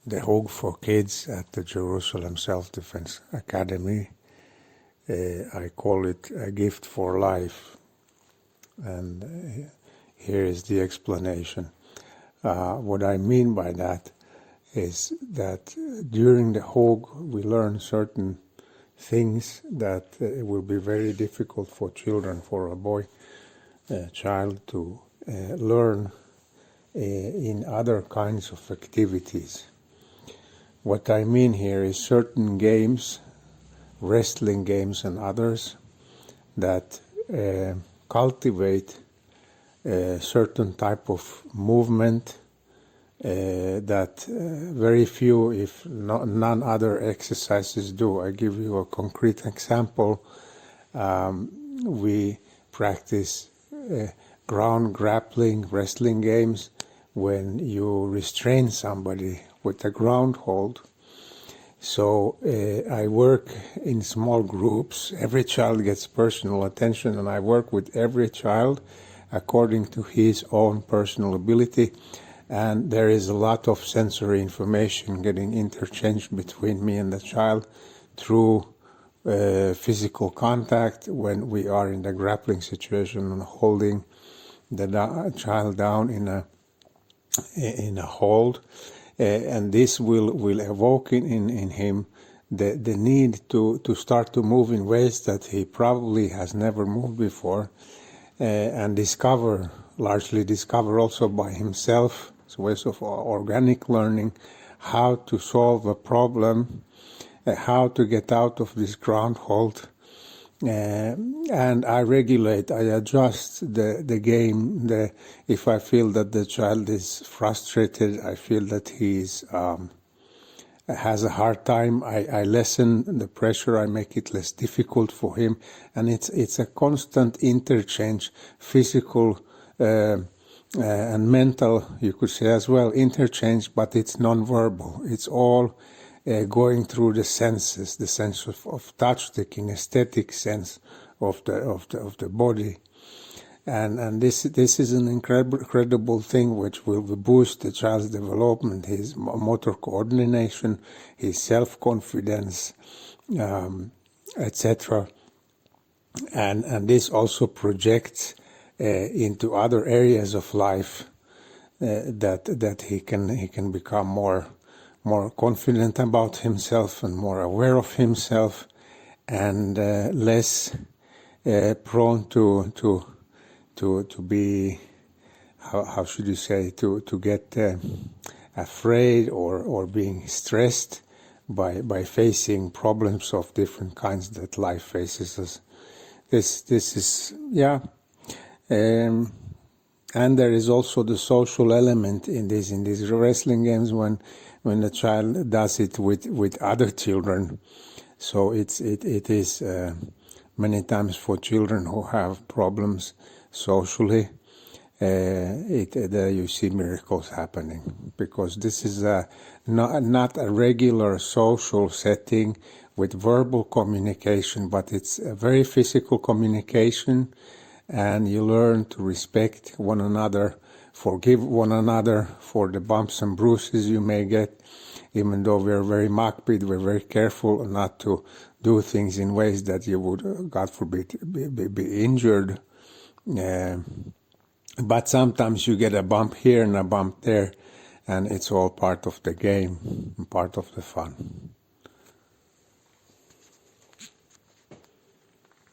the Hug for Kids at the Jerusalem Self-Defense Academy. I call it a gift for life. And here is the explanation. What I mean by that is that during the Hug we learn certain things that it will be very difficult for children, for a child to learn in other kinds of activities. What I mean here is certain games, wrestling games and others, that cultivate a certain type of movement that very few, if none other exercises do. I give you a concrete example. We practice ground grappling, wrestling games, when you restrain somebody with a ground hold. So I work in small groups. Every child gets personal attention, and I work with every child according to his own personal ability. And there is a lot of sensory information getting interchanged between me and the child through physical contact when we are in the grappling situation and holding the child down in a hold. And this will evoke in him the need to start to move in ways that he probably has never moved before, and largely discover also by himself, ways of organic learning, how to solve a problem, how to get out of this ground hold. And I regulate, I adjust the game. If I feel that the child is frustrated, I feel that he has a hard time, I lessen the pressure, I make it less difficult for him. And it's a constant interchange, physical and mental, you could say as well, interchange, but it's non-verbal. It's all going through the senses, the sense of touch, the kinesthetic sense of the body, and this is an incredible thing which will boost the child's development, his motor coordination, his self-confidence, etc. And this also projects into other areas of life that he can become more confident about himself and more aware of himself, and less prone to be, how should you say, to get afraid or being stressed by facing problems of different kinds that life faces us. This is and there is also the social element in these wrestling games when the child does it with other children. So it is many times for children who have problems socially, you see miracles happening, because this is not a regular social setting with verbal communication, but it's a very physical communication, and you learn to respect one another, forgive one another for the bumps and bruises you may get. Even though we're very makpid, we're very careful not to do things in ways that you would, God forbid, be injured. But sometimes you get a bump here and a bump there, and it's all part of the game, part of the fun.